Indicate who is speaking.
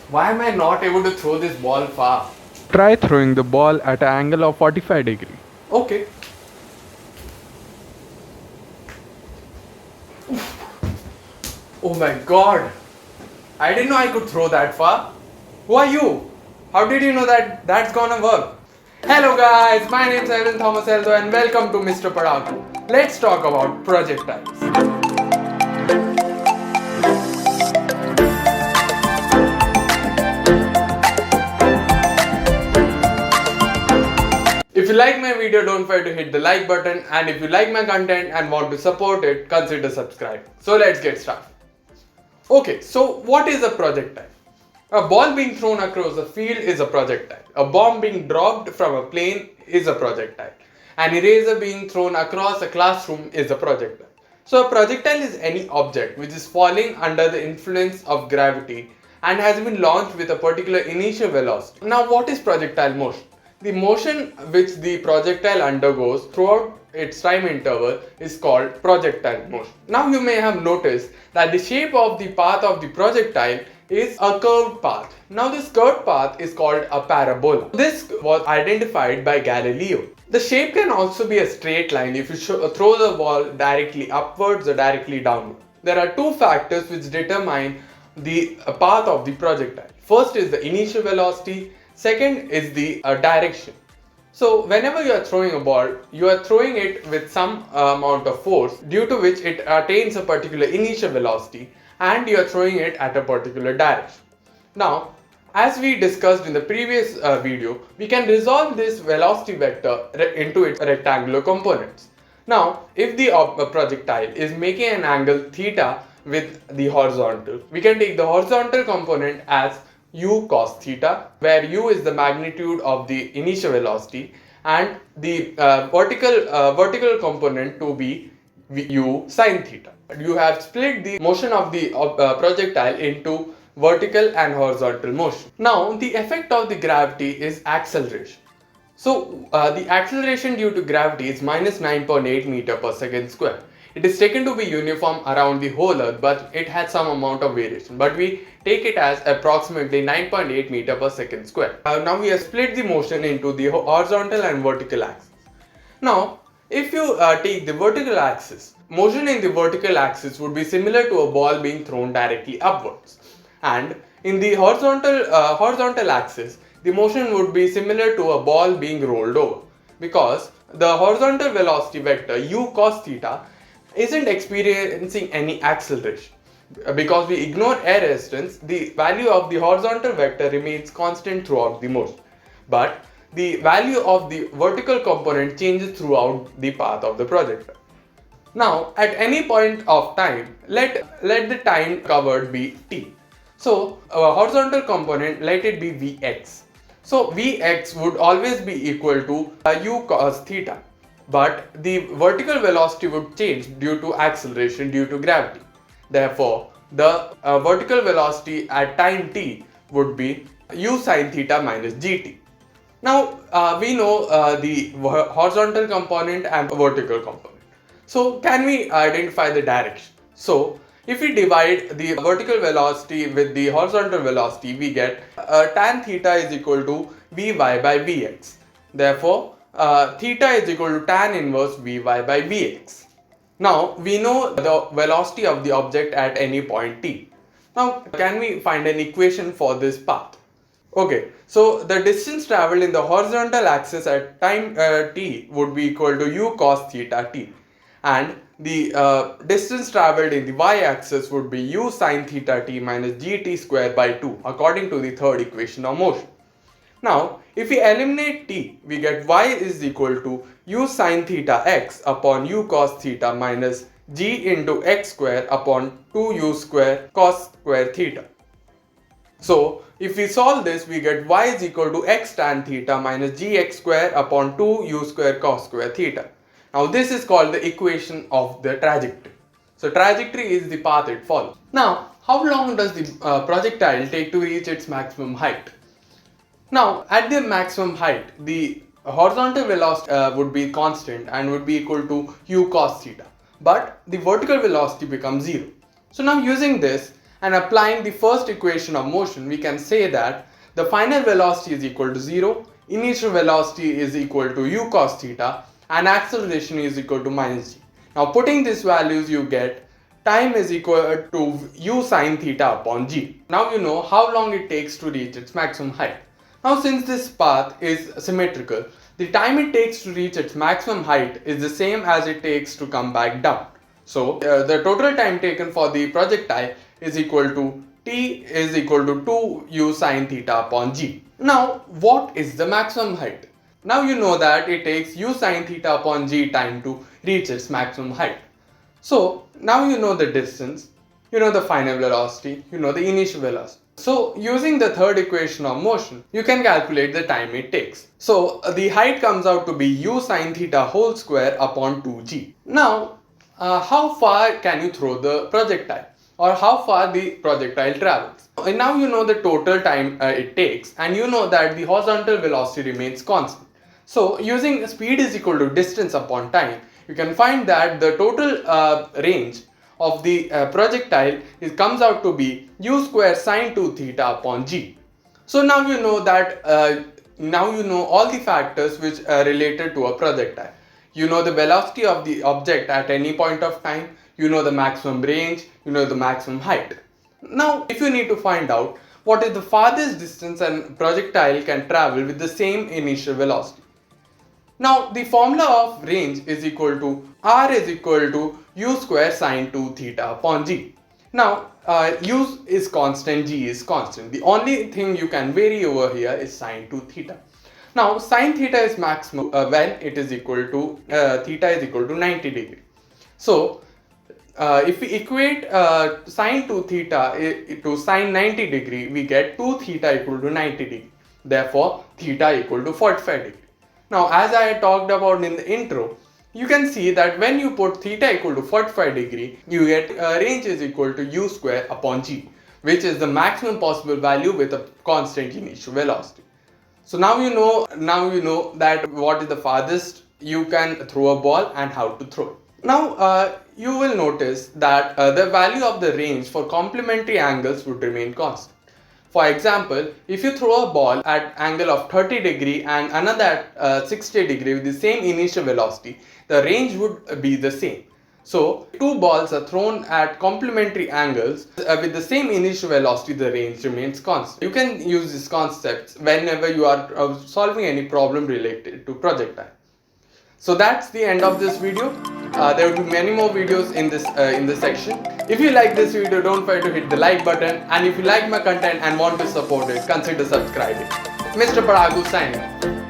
Speaker 1: Why am I not able to throw this ball far?
Speaker 2: Try throwing the ball at an angle of 45 degree.
Speaker 1: Okay. Oh my god. I didn't know I could throw that far. Who are you? How did you know that that's gonna work? Hello guys, my name is Evan Thomas Eldo and welcome to Mr. Padaku. Let's talk about projectiles. If you like my video, don't forget to hit the like button, and if you like my content and want to support it, consider subscribing. So let's get started. Okay, so what is a projectile? A ball being thrown across the field is a projectile. A bomb being dropped from a plane is a projectile. An eraser being thrown across a classroom is a projectile. So a projectile is any object which is falling under the influence of gravity and has been launched with a particular initial velocity. Now what is projectile motion? The motion which the projectile undergoes throughout its time interval is called projectile motion. Now you may have noticed that the shape of the path of the projectile is a curved path. Now this curved path is called a parabola. This was identified by Galileo. The shape can also be a straight line if you throw the ball directly upwards or directly downward. There are two factors which determine the path of the projectile. First is the initial velocity, second is the direction. So whenever you are throwing a ball, you are throwing it with some amount of force due to which it attains a particular initial velocity and you are throwing it at a particular direction. Now, as we discussed in the previous video, we can resolve this velocity vector into its rectangular components. Now, if the projectile is making an angle theta with the horizontal, we can take the horizontal component as u cos theta, where u is the magnitude of the initial velocity, and the vertical component to be u sin theta. You have split the motion of the projectile into vertical and horizontal motion. Now, the effect of the gravity is acceleration. So, the acceleration due to gravity is minus 9.8 meter per second square. It is taken to be uniform around the whole earth, but it has some amount of variation. But we take it as approximately 9.8 meter per second square. Now we have split the motion into the horizontal and vertical axis. Now, if you take the vertical axis, motion in the vertical axis would be similar to a ball being thrown directly upwards. And in the horizontal axis, the motion would be similar to a ball being rolled over, because the horizontal velocity vector u cos theta isn't experiencing any acceleration. Because we ignore air resistance, the value of the horizontal vector remains constant throughout the motion. But the value of the vertical component changes throughout the path of the projectile. Now, at any point of time, let the time covered be t. So, a horizontal component, let it be Vx. So, Vx would always be equal to u cos theta. But the vertical velocity would change due to acceleration due to gravity. Therefore, the vertical velocity at time t would be u sin theta minus gt. Now, we know the horizontal component and vertical component. So, can we identify the direction? So, if we divide the vertical velocity with the horizontal velocity, we get tan theta is equal to Vy by Vx. Therefore, theta is equal to tan inverse Vy by Vx. Now, we know the velocity of the object at any point t. Now, can we find an equation for this path? Okay, so the distance traveled in the horizontal axis at time t would be equal to u cos theta t, and the distance traveled in the y-axis would be u sin theta t minus gt square by 2 according to the third equation of motion. Now, if we eliminate t, we get y is equal to u sin theta x upon u cos theta minus g into x square upon 2u square cos square theta. So, if we solve this, we get y is equal to x tan theta minus gx square upon 2u square cos square theta. Now, this is called the equation of the trajectory. So, trajectory is the path it follows. Now, how long does the projectile take to reach its maximum height? Now, at the maximum height, the horizontal velocity would be constant and would be equal to u cos theta. But the vertical velocity becomes 0. So now using this, and applying the first equation of motion, we can say that the final velocity is equal to 0, initial velocity is equal to u cos theta, and acceleration is equal to minus g. Now putting these values, you get time is equal to u sin theta upon g. Now you know how long it takes to reach its maximum height. Now since this path is symmetrical, the time it takes to reach its maximum height is the same as it takes to come back down. So the total time taken for the projectile is equal to t is equal to 2 u sin theta upon g. Now what is the maximum height? Now you know that it takes u sin theta upon g time to reach its maximum height. So now you know the distance, you know the final velocity, you know the initial velocity. So using the third equation of motion, you can calculate the time it takes. So the height comes out to be u sin theta whole square upon 2g. Now how far can you throw the projectile, or how far the projectile travels? And now you know the total time it takes, and you know that the horizontal velocity remains constant. So using speed is equal to distance upon time, you can find that the total range of the projectile comes out to be u square sine 2 theta upon g. So now you know that now you know all the factors which are related to a projectile. You know the velocity of the object at any point of time, you know the maximum range, you know the maximum height. Now if you need to find out what is the farthest distance a projectile can travel with the same initial velocity. Now the formula of range is equal to r is equal to u square sine 2 theta upon g. Now u is constant, g is constant. The only thing you can vary over here is sine 2 theta. Now sine theta is maximum when it is equal to theta is equal to 90 degree. So if we equate sine 2 theta to sine 90 degree, we get 2 theta equal to 90 degree. Therefore theta equal to 45 degree. Now as I talked about in the intro, you can see that when you put theta equal to 45 degree, you get range is equal to u square upon g, which is the maximum possible value with a constant initial velocity. So now you know that what is the farthest you can throw a ball and how to throw it. Now you will notice that the value of the range for complementary angles would remain constant. For example, if you throw a ball at angle of 30 degree and another at 60 degree with the same initial velocity, the range would be the same. So two balls are thrown at complementary angles with the same initial velocity, the range remains constant. You can use these concepts whenever you are solving any problem related to projectile. So that's the end of this video. There will be many more videos in this section. If you like this video, don't forget to hit the like button, and if you like my content and want to support it, consider subscribing. Mr. Paragu signing off.